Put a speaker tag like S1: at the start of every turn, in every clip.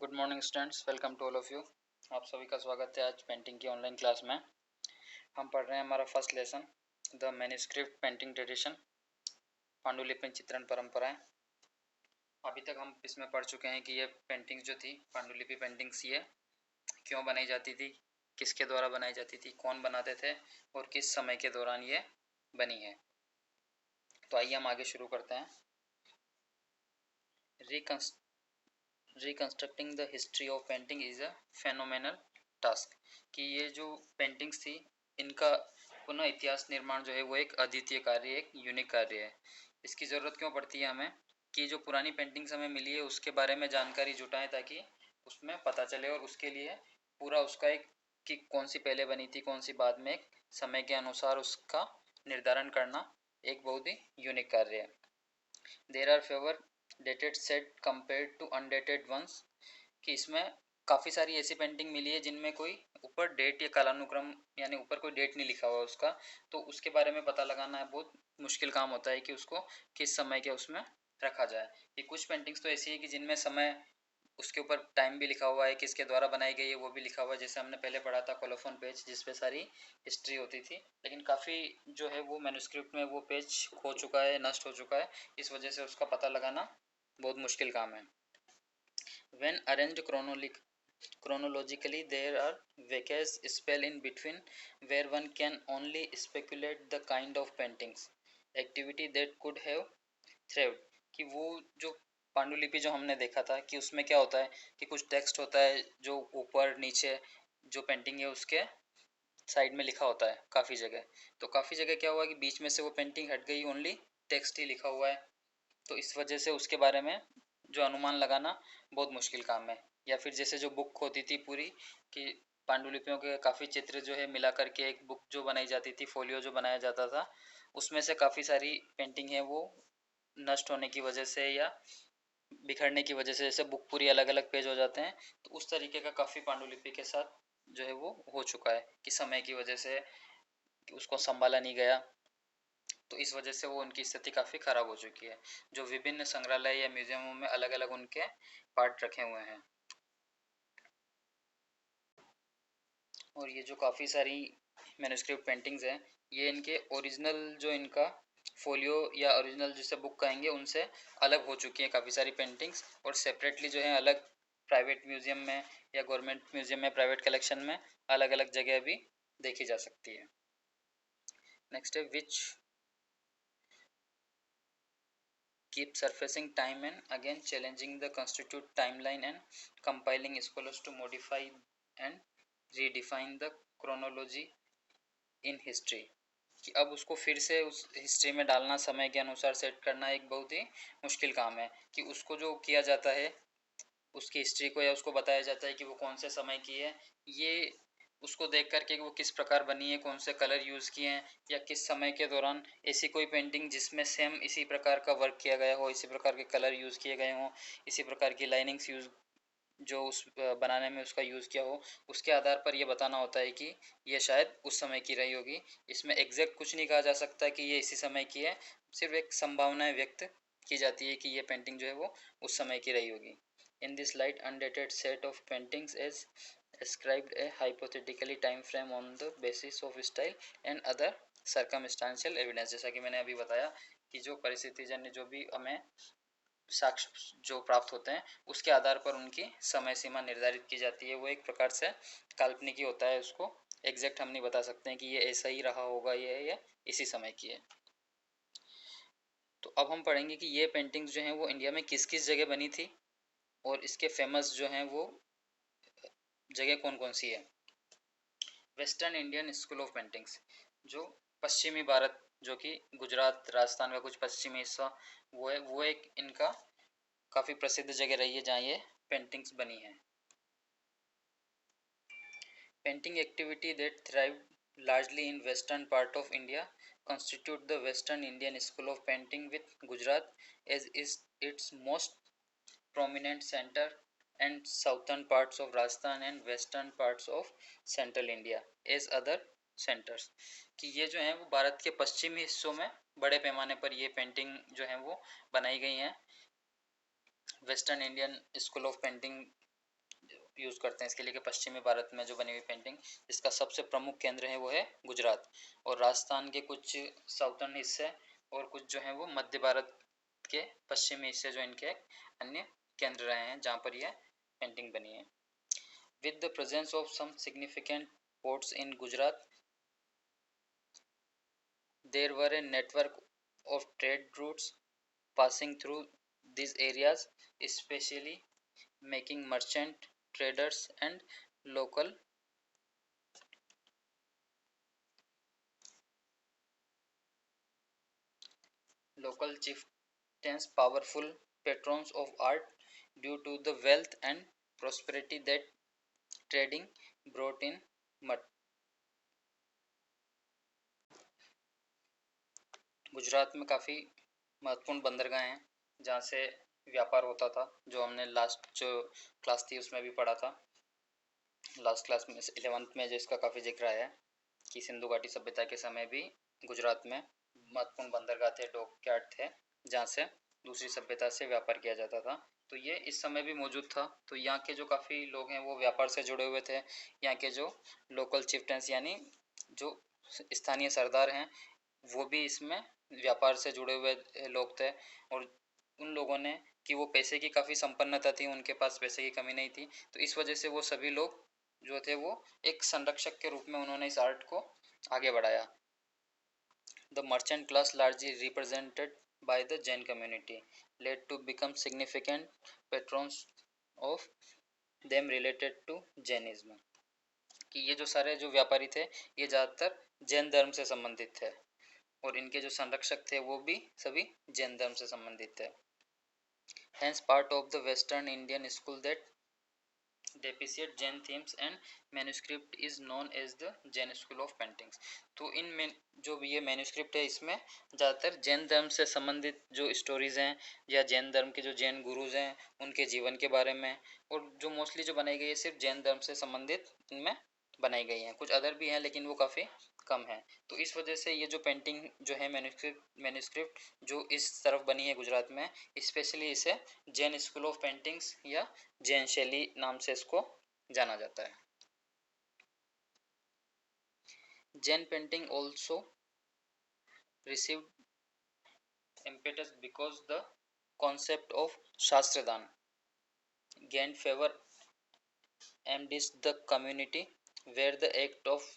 S1: Good morning students, welcome to all of you. आप सभी का स्वागत है आज पेंटिंग की ऑनलाइन क्लास में। हम पढ़ रहे हैं हमारा first lesson, the manuscript painting tradition, पांडुलिपि चित्रण परंपराएं। अभी तक हम इसमें पढ़ चुके हैं कि ये पेंटिंग्स जो थी, पांडुलिपि पेंटिंग्स, ये क्यों बनाई जाती थी, किसके द्वारा बनाई जाती थी, कौन बनाते थे और किस समय के दौरान ये बनी है। तो आइए हम आगे शुरू करते हैं। Reconstructing the history of painting is a phenomenal task. कि ये जो पेंटिंग्स थी, इनका पुनः इतिहास निर्माण जो है वो एक अद्वितीय कार्य, एक यूनिक कार्य है। इसकी ज़रूरत क्यों पड़ती है हमें कि जो पुरानी पेंटिंग्स हमें मिली है उसके बारे में जानकारी जुटाएं, ताकि उसमें पता चले और उसके लिए पूरा उसका एक कि कौन सी पहले बनी थी, कौन सी बाद में, एक समय के अनुसार उसका निर्धारण करना एक बहुत ही यूनिक कार्य है। There are fewer dated set compared to undated ones. कि इसमें काफ़ी सारी ऐसी पेंटिंग मिली है जिनमें कोई ऊपर डेट या कालानुक्रम यानी ऊपर कोई डेट नहीं लिखा हुआ उसका, तो उसके बारे में पता लगाना बहुत मुश्किल काम होता है कि उसको किस समय के उसमें रखा जाए। कि कुछ पेंटिंग्स तो ऐसी है कि जिनमें समय, उसके ऊपर टाइम भी लिखा हुआ है, किसके द्वारा बनाई गई है वो भी लिखा हुआ है, जैसे हमने पहले पढ़ा था कोलोफोन पेज जिस पे सारी हिस्ट्री होती थी। लेकिन काफ़ी जो है वो मैन्युस्क्रिप्ट में वो पेज खो चुका है, नष्ट हो चुका है, इस वजह से उसका पता लगाना बहुत मुश्किल काम है। When arranged chronologically, there are vacancies spell in between where one can only speculate the kind of paintings activity that could have thrived। कि वो जो पांडुलिपि जो हमने देखा था कि उसमें क्या होता है कि कुछ टेक्स्ट होता है जो ऊपर नीचे जो पेंटिंग है उसके साइड में लिखा होता है काफ़ी जगह। तो काफ़ी जगह क्या हुआ कि बीच में से वो पेंटिंग हट गई, ओनली टेक्स्ट ही लिखा हुआ है। तो इस वजह से उसके बारे में जो अनुमान लगाना बहुत मुश्किल काम है। या फिर जैसे जो बुक होती थी पूरी, कि पांडुलिपियों के काफ़ी चित्र जो है मिला करके एक बुक जो बनाई जाती थी, फोलियो जो बनाया जाता था, उसमें से काफ़ी सारी पेंटिंग है वो नष्ट होने की वजह से या बिखरने की वजह से, जैसे बुक पूरी अलग अलग पेज हो जाते हैं, तो उस तरीके का काफ़ी पांडुलिपि के साथ जो है वो हो चुका है कि समय की वजह से उसको संभाला नहीं गया। तो इस वजह से वो उनकी स्थिति काफ़ी ख़राब हो चुकी है, जो विभिन्न संग्रहालय या म्यूजियमों में अलग अलग उनके पार्ट रखे हुए हैं। और ये जो काफ़ी सारी मैन्युस्क्रिप्ट पेंटिंग्स हैं, ये इनके ओरिजिनल जो इनका फोलियो या ओरिजिनल जिसे बुक कहेंगे उनसे अलग हो चुकी हैं काफ़ी सारी पेंटिंग्स, और सेपरेटली जो है अलग प्राइवेट म्यूजियम में या गवर्नमेंट म्यूजियम में प्राइवेट कलेक्शन में अलग अलग जगह भी देखी जा सकती है। नेक्स्ट है विच keep surfacing time and again challenging the constitute timeline and compiling scholars to modify and redefine the chronology in history। कि अब उसको फिर से उस हिस्ट्री में डालना, समय के अनुसार सेट करना एक बहुत ही मुश्किल काम है। कि उसको जो किया जाता है उसकी हिस्ट्री को, या उसको बताया जाता है कि वो कौन से समय की है, ये उसको देख करके कि वो किस प्रकार बनी है, कौन से कलर यूज़ किए हैं, या किस समय के दौरान ऐसी कोई पेंटिंग जिसमें सेम इसी प्रकार का वर्क किया गया हो, इसी प्रकार के कलर यूज़ किए गए हों, इसी प्रकार की लाइनिंग्स यूज़ जो उस बनाने में उसका यूज़ किया हो, उसके आधार पर ये बताना होता है कि ये शायद उस समय की रही होगी। इसमें एग्जैक्ट कुछ नहीं कहा जा सकता कि ये इसी समय की है, सिर्फ एक संभावनाएं व्यक्त की जाती है कि ये पेंटिंग जो है वो उस समय की रही होगी। In this light, undated set of paintings is ascribed a hypothetically time frame on the basis of style and other circumstantial evidence। जैसा कि मैंने अभी बताया कि जो परिस्थिति जन्य जो भी हमें साक्ष्य जो प्राप्त होते हैं उसके आधार पर उनकी समय सीमा निर्धारित की जाती है। वो एक प्रकार से काल्पनिक ही होता है, उसको एग्जैक्ट हम नहीं बता सकते हैं कि ये ऐसा ही रहा होगा, ये इसी समय की है। तो अब हम पढ़ेंगे कि ये पेंटिंग्स जो हैं वो इंडिया में किस किस जगह बनी थी और इसके फेमस जो हैं वो जगह कौन कौन सी है। Western Indian school of paintings, जो पश्चिमी भारत, जो कि गुजरात राजस्थान का कुछ पश्चिमी हिस्सा वो है, वो एक इनका काफ़ी प्रसिद्ध जगह रही है जहाँ ये पेंटिंग्स बनी हैं। Painting activity that thrive largely in western part of India constitute the Western Indian School of Painting, with Gujarat as is its most prominent center and southern parts of Rajasthan and western parts of central India as other centers। कि ये जो हैं वो भारत के पश्चिमी हिस्सों में बड़े पैमाने पर ये पेंटिंग जो हैं वो बनाई गई हैं। Western Indian school of painting use करते हैं इसके लिए कि पश्चिमी भारत में जो बनी हुई पेंटिंग, इसका सबसे प्रमुख केंद्र है वो है गुजरात, और राजस्थान के कुछ साउथर्न हिस्से और कुछ जो है वो मध्य भारत के पश्चिमी हिस्से जो इनके अन्य केंद्र रहे हैं जहाँ पर यह पेंटिंग बनी है. With the presence of some significant ports in Gujarat, there were a network of trade routes passing through these areas, especially making merchant traders and local chieftains powerful patrons of art due to the wealth and prosperity that trading brought in. Gujarat में काफ़ी महत्वपूर्ण बंदरगाह हैं जहाँ से व्यापार होता था, जो हमने लास्ट जो क्लास थी उसमें भी पढ़ा था. लास्ट क्लास में 11th में जो इसका काफ़ी जिक्र आया है कि सिंधु घाटी सभ्यता के समय भी गुजरात में महत्वपूर्ण बंदरगाह थे, डॉकयार्ड थे, जहाँ से दूसरी सभ्यता से व्यापार किया जाता था. तो ये इस समय भी मौजूद था. तो यहाँ के जो काफ़ी लोग हैं वो व्यापार से जुड़े हुए थे. यहाँ के जो लोकल चिफ्टेंस यानी जो स्थानीय सरदार हैं वो भी इसमें व्यापार से जुड़े हुए लोग थे, और उन लोगों ने कि वो पैसे की काफ़ी संपन्नता थी, उनके पास पैसे की कमी नहीं थी, तो इस वजह से वो सभी लोग जो थे वो एक संरक्षक के रूप में उन्होंने इस आर्ट को आगे बढ़ाया. The merchant class largely represented by the Jain community led to become significant patrons of them related to Jainism. कि ये जो सारे जो व्यापारी थे ये ज़्यादातर जैन धर्म से संबंधित थे, और इनके जो संरक्षक थे वो भी सभी जैन धर्म से संबंधित थे. Hence part of the Western Indian school that depreciate Jain themes and manuscript is known as the Jain School of Paintings. तो इन जो ये मैन्यूस्क्रिप्ट है इसमें ज़्यादातर जैन धर्म से संबंधित जो स्टोरीज़ हैं या जैन धर्म के जो जैन गुरुज हैं उनके जीवन के बारे में, और जो मोस्टली जो बनाई गई है सिर्फ जैन धर्म से संबंधित इनमें बनाई गई हैं. कुछ अदर भी हैं लेकिन वो काफ़ी कम है. तो इस वजह से ये जो पेंटिंग जो है मैन्यूस्क्रिप्ट जो इस तरफ बनी है गुजरात में, स्पेशली इसे जैन स्कूल ऑफ पेंटिंग्स या जैन शैली नाम से इसको जाना जाता है. Jain painting also received impetus because the concept of Shastradan gained favor amidst the community, where the act of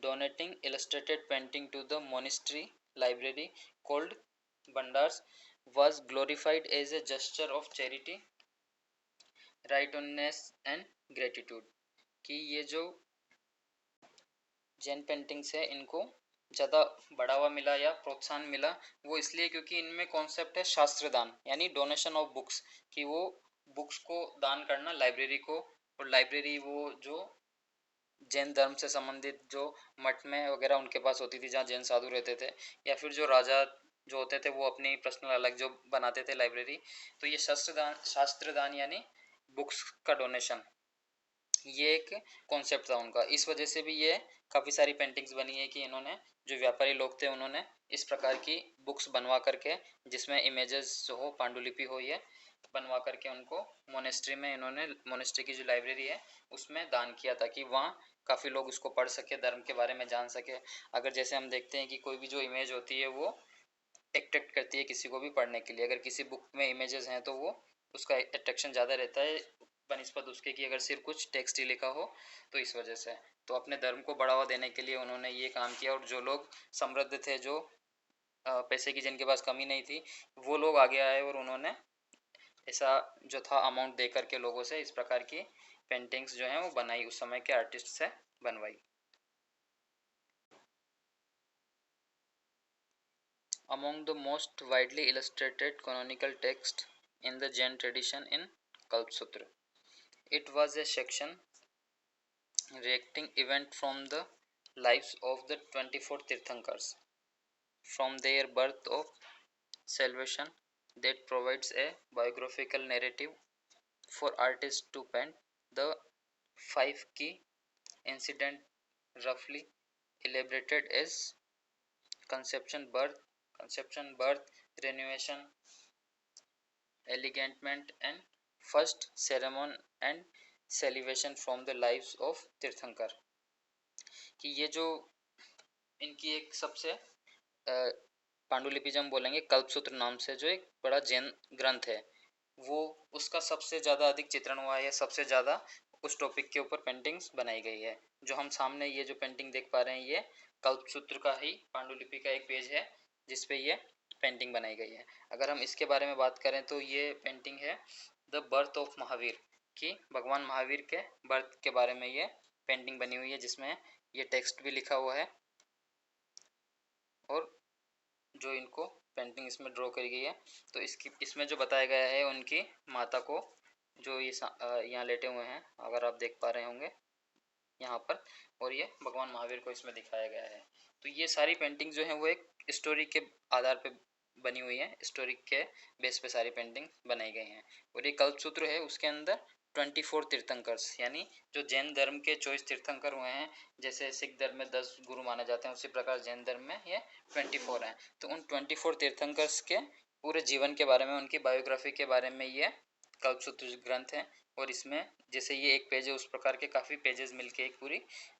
S1: donating illustrated painting to the monastery library called Bandars was glorified as a gesture of charity, righteousness and gratitude. कि ये जो Jain paintings है इनको ज़्यादा बढ़ावा मिला या प्रोत्साहन मिला वो इसलिए क्योंकि इनमें कॉन्सेप्ट है शास्त्रदान यानी डोनेशन ऑफ बुक्स, कि वो बुक्स को दान करना लाइब्रेरी को, और लाइब्रेरी वो जो जैन धर्म से संबंधित जो मठ में वगैरह उनके पास होती थी जहाँ जैन साधु रहते थे, या फिर जो राजा जो होते थे वो अपनी पर्सनल अलग जो बनाते थे लाइब्रेरी. तो ये शास्त्रदान यानी बुक्स का डोनेशन ये एक कॉन्सेप्ट था उनका. इस वजह से भी ये काफ़ी सारी पेंटिंग्स बनी है कि इन्होंने जो व्यापारी लोग थे उन्होंने इस प्रकार की बुक्स बनवा करके जिसमें इमेजेस हो पांडुलिपि हो ये बनवा करके उनको मोनेस्ट्री में इन्होंने मोनेस्ट्री की जो लाइब्रेरी है उसमें दान किया ताकि वहाँ काफ़ी लोग उसको पढ़ सके, धर्म के बारे में जान सके. अगर जैसे हम देखते हैं कि कोई भी जो इमेज होती है वो अट्रैक्ट करती है किसी को भी पढ़ने के लिए, अगर किसी बुक में इमेजेस हैं तो वो उसका अट्रैक्शन ज़्यादा रहता है बनिस्पत उसके कि अगर सिर्फ कुछ टेक्स्ट ही लिखा हो. तो इस वजह से तो अपने धर्म को बढ़ावा देने के लिए उन्होंने ये काम किया, और जो लोग समृद्ध थे जो पैसे की जिनके पास कमी नहीं थी वो लोग आगे आए और उन्होंने ऐसा जो था अमाउंट दे करके लोगों से इस प्रकार की पेंटिंग्स जो हैं वो बनाई, उस समय के आर्टिस्ट से बनवाई. Among the most widely illustrated canonical texts in the Jain tradition in Kalpasutra, it was a section reacting event from the lives of the 24 Tirthankars, from their birth of salvation, that provides a biographical narrative for artists to paint the 5 key incidents roughly elaborated as conception, birth, renovation, enlightenment, and first ceremony and celebration from the lives of तीर्थंकर, कि ये जो इनकी एक सबसे पांडुलिपि जब हम बोलेंगे कल्पसूत्र नाम से जो एक बड़ा जैन ग्रंथ है, वो उसका सबसे ज़्यादा अधिक चित्रण हुआ है, सबसे ज़्यादा उस टॉपिक के ऊपर पेंटिंग्स बनाई गई है। जो हम सामने ये जो पेंटिंग देख पा रहे हैं, ये कल्पसूत्र का ही पांडुलिपि का एक पेज है जिसपे ये पेंटिंग बनाई गई है। अगर हम इसके बारे में बात करें तो ये पेंटिंग है द बर्थ ऑफ महावीर, कि भगवान महावीर के बर्थ के बारे में ये पेंटिंग बनी हुई है, जिसमें ये टेक्स्ट भी लिखा हुआ है और जो इनको पेंटिंग इसमें ड्रॉ करी गई है। तो इसमें जो बताया गया है उनकी माता को, जो ये यहाँ लेटे हुए हैं, अगर आप देख पा रहे होंगे यहाँ पर, और ये भगवान महावीर को इसमें दिखाया गया है। तो ये सारी पेंटिंग जो है वो एक स्टोरी के आधार पे बनी हुई है, स्टोरी के बेस पे सारी पेंटिंग बनाई गई हैं। और ये कल्पसूत्र है, उसके अंदर 24 तीर्थंकर्स, यानी जो जैन धर्म के 24 तीर्थंकर हुए हैं, जैसे सिख धर्म में 10 गुरु माने जाते हैं, उसी प्रकार जैन धर्म में ये 24 हैं। तो उन 24 तीर्थंकर्स के पूरे जीवन के बारे में, उनकी बायोग्राफी के बारे में ये कल्पसूत्र ग्रंथ है। और इसमें जैसे ये एक पेज है, उस प्रकार के काफ़ी पेजेस मिलके एक पूरी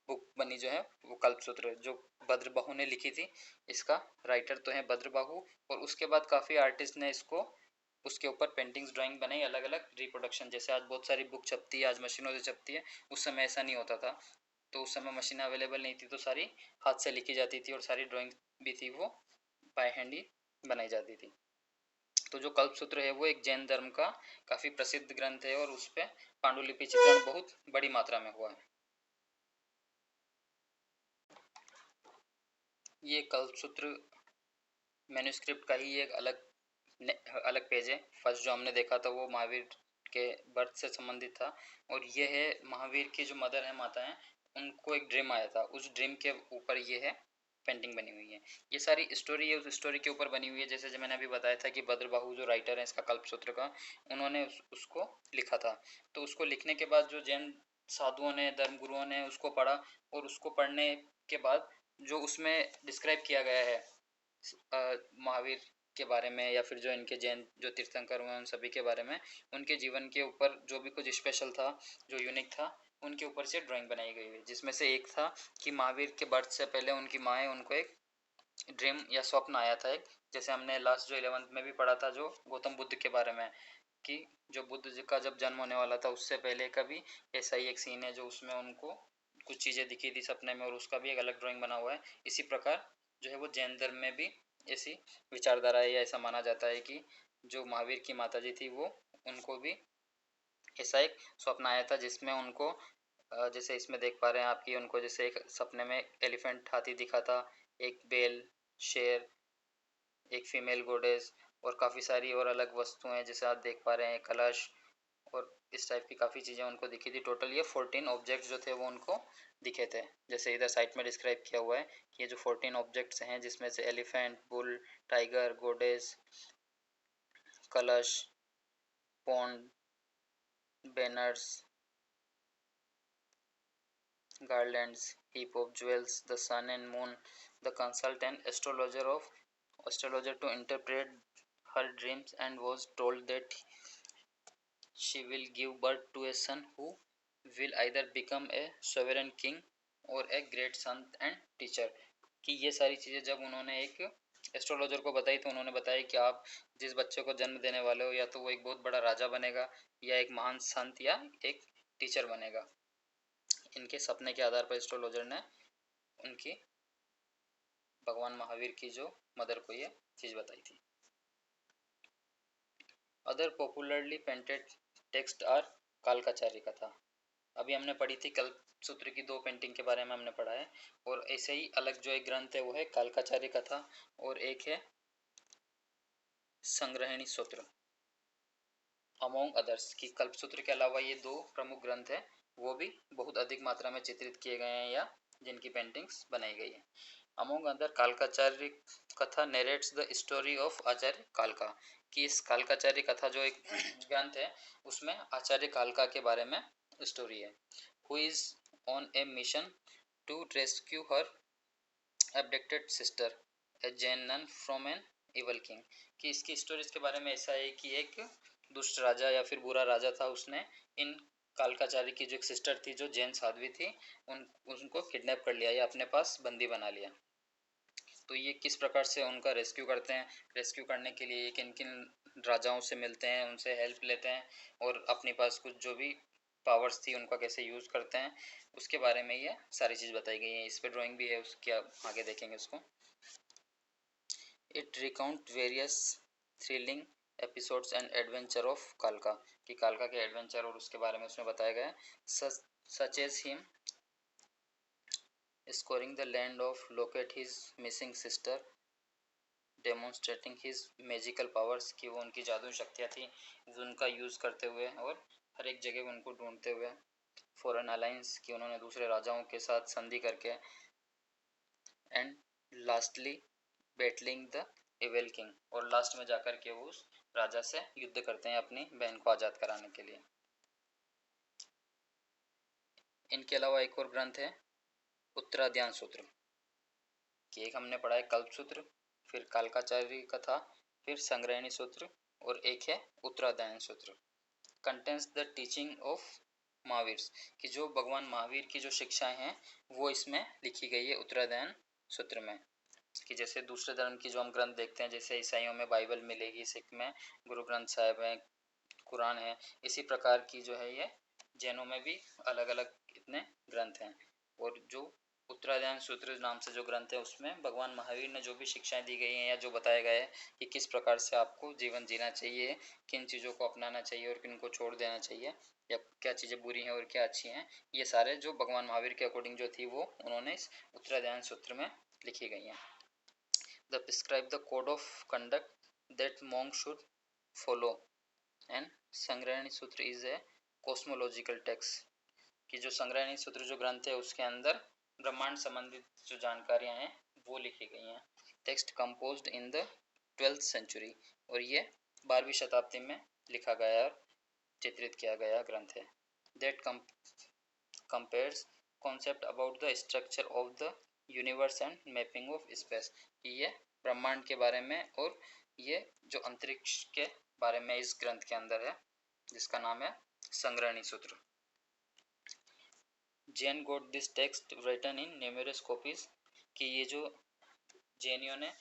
S1: बुक बनी जो है वो कल्पसूत्र, जो भद्रबाहु ने लिखी थी। इसका राइटर तो है भद्रबाहु, और उसके बाद काफ़ी आर्टिस्ट ने इसको, उसके ऊपर पेंटिंग्स ड्राइंग बनाई, अलग अलग रिप्रोडक्शन। जैसे आज बहुत सारी बुक छपती है, आज मशीनों से छपती है, उस समय ऐसा नहीं होता था। तो उस समय मशीनें अवेलेबल नहीं थी, तो सारी हाथ से लिखी जाती थी, और सारी ड्राइंग भी थी वो बाय हैंड ही बनाई जाती थी। तो जो कल्पसूत्र है वो एक जैन धर्म का काफ़ी प्रसिद्ध ग्रंथ है, और उस पर पांडुलिपि चित्रण बहुत बड़ी मात्रा में हुआ है। ये कल्पसूत्र मैन्युस्क्रिप्ट का ही एक अलग पेज है। फर्स्ट जो हमने देखा था वो महावीर के बर्थ से संबंधित था, और ये है महावीर की जो मदर है, माता है, उनको एक ड्रीम आया था, उस ड्रीम के ऊपर ये है पेंटिंग बनी हुई है। ये सारी स्टोरी है, उस स्टोरी के ऊपर बनी हुई है। जैसे जो मैंने अभी बताया था कि भद्रबाहु जो राइटर है इसका कल्पसूत्र का, उन्होंने उसको लिखा था। तो उसको लिखने के बाद जो जैन साधुओं ने, धर्मगुरुओं ने उसको पढ़ा, और उसको पढ़ने के बाद जो उसमें डिस्क्राइब किया गया है महावीर के बारे में, या फिर जो इनके जैन जो तीर्थंकर हुए उन सभी के बारे में, उनके जीवन के ऊपर जो भी कुछ स्पेशल था, जो यूनिक था, उनके ऊपर से ड्राइंग बनाई गई है। जिसमें से एक था कि महावीर के बर्थ से पहले उनकी माँ है, उनको एक ड्रीम या स्वप्न आया था एक, जैसे हमने लास्ट जो 11th में भी पढ़ा था जो गौतम बुद्ध के बारे में, कि जो बुद्ध जी का जब जन्म होने वाला था उससे पहले का भी ऐसा ही एक सीन है, जो उसमें उनको कुछ चीज़ें दिखी थी सपने में, और उसका भी एक अलग ड्राइंग बना हुआ है। इसी प्रकार जो है वो जैन धर्म में भी ऐसी विचारधारा है, या ऐसा माना जाता है कि जो महावीर की माता जी थी वो, उनको भी ऐसा एक स्वप्न आया था, जिसमें उनको जैसे इसमें देख पा रहे हैं आपकी, उनको जैसे एक सपने में एलिफेंट हाथी दिखा था, एक बेल, शेर, एक फीमेल गोडेस, और काफ़ी सारी और अलग वस्तुएं जैसे आप देख पा रहे हैं, कलश, और इस टाइप की काफ़ी चीज़ें उनको दिखी थी। टोटल ये 14 ऑब्जेक्ट्स जो थे वो उनको दिखे थे, जैसे इधर साइड में डिस्क्राइब किया हुआ है कि ये जो 14 ऑब्जेक्ट्स हैं, जिसमें से एलिफेंट, बुल, टाइगर, गोडेस, कलश, pond, banners, garlands, heap of jewels, the sun and moon, the consult an astrologer to interpret her dreams, and was told that she will give birth to a son who will either become a sovereign king और a great sant and teacher। कि ये सारी चीज़ें जब उन्होंने एक astrologer को बताई, तो उन्होंने बताया कि आप जिस बच्चे को जन्म देने वाले हो, या तो वो एक बहुत बड़ा राजा बनेगा, या एक महान संत, या एक टीचर बनेगा। इनके सपने के आधार पर एस्ट्रोलॉजर ने उनकी भगवान महावीर की जो मदर को ये चीज़ बताई थी। Other popularly painted text are Kalakacharya Katha. अभी हमने पढ़ी थी कल्पसूत्र की 2 पेंटिंग के बारे में हमने पढ़ा है, और ऐसे ही अलग जो एक ग्रंथ है वो है कालकाचार्य कथा, और एक है संग्रहणी सूत्र। अमोंग अदर्स, की कल्पसूत्र के अलावा ये 2 प्रमुख ग्रंथ है, वो भी बहुत अधिक मात्रा में चित्रित किए गए हैं, या जिनकी पेंटिंग्स बनाई गई है। अमोंग अदर कालकाचार्य कथा नरेट्स द स्टोरी ऑफ आचार्य कालका, कि इस कालकाचार्य कथा जो एक ग्रंथ है उसमें आचार्य कालका के बारे में स्टोरी है। Who is on a mission to rescue her abducted sister a Jain nun from an evil king, कि इसकी स्टोरीज के बारे में ऐसा है कि एक दुष्ट राजा या फिर बुरा राजा था, उसने इन कालकाचार्य की जो एक सिस्टर थी जो जैन साध्वी थी, उनको किडनैप कर लिया या अपने पास बंदी बना लिया। तो ये किस प्रकार से उनका रेस्क्यू करते हैं, रेस्क्यू करने के लिए किन किन राजाओं से मिलते हैं, उनसे हेल्प लेते हैं और अपने पास कुछ जो भी पावर्स थी उनका कैसे यूज़ करते हैं, उसके बारे में ये सारी चीज़ बताई गई है। इस पर ड्राइंग भी है, उसके आगे देखेंगे उसको। It recount various thrilling episodes and adventure of कालका, कि कालका के एडवेंचर और उसके बारे में उसमें बताया गया है। Such as him scouring the land of locate his missing sister, demonstrating his magical powers, कि वो उनकी जादू शक्तियाँ थी उनका यूज़ करते हुए और हर एक जगह उनको ढूंढते हुए। फॉरेन अलायंस, कि उन्होंने दूसरे राजाओं के साथ संधि करके। And lastly battling the evil king, और लास्ट में जाकर के वो उस राजा से युद्ध करते हैं अपनी बहन को आज़ाद कराने के लिए। इनके अलावा एक और ग्रंथ है उत्तराध्यान सूत्र, कि एक हमने पढ़ा है कल्पसूत्र, फिर कालकाचार्य कथा, फिर संग्रहणी सूत्र, और एक है उत्तराध्यान सूत्र। Contains the teaching of Mahavir, कि जो भगवान महावीर की जो शिक्षाएं हैं वो इसमें लिखी गई है उत्तराध्यान सूत्र में। कि जैसे दूसरे धर्म की जो हम ग्रंथ देखते हैं, जैसे ईसाइयों में बाइबल मिलेगी, सिख में गुरु ग्रंथ साहिब है, कुरान है, इसी प्रकार की जो है ये जैनों में भी अलग अलग इतने ग्रंथ हैं। और जो उत्तराध्यान सूत्र नाम से जो ग्रंथ है उसमें भगवान महावीर ने जो भी शिक्षाएं दी गई हैं या जो बताया गया है कि किस प्रकार से आपको जीवन जीना चाहिए, किन चीज़ों को अपनाना चाहिए और किन को छोड़ देना चाहिए, या क्या चीज़ें बुरी हैं और क्या अच्छी हैं, ये सारे जो भगवान महावीर के अकॉर्डिंग जो थी वो उन्होंने इस उत्तराध्यान सूत्र में लिखी गई हैं। The prescribe the code of conduct that monk should follow, and Sangrahani Sutra is A cosmological text, कि जो संग्रहणी सूत्र जो ग्रंथ है उसके अंदर ब्रह्मांड संबंधित जो जानकारियां हैं वो लिखी गई हैं। Text composed in the 12th century, और ये 12वीं शताब्दी में लिखा गया और चित्रित किया गया ग्रंथ है। That compares concept about the structure of the universe and mapping of space, कि ये ब्रह्मांड के बारे में और ये जो अंतरिक्ष के बारे में इस ग्रंथ के अंदर है, जिसका नाम है Sangrahani Sutra. Jain got this text written in numerous copies, कि ये जो जैनियों ने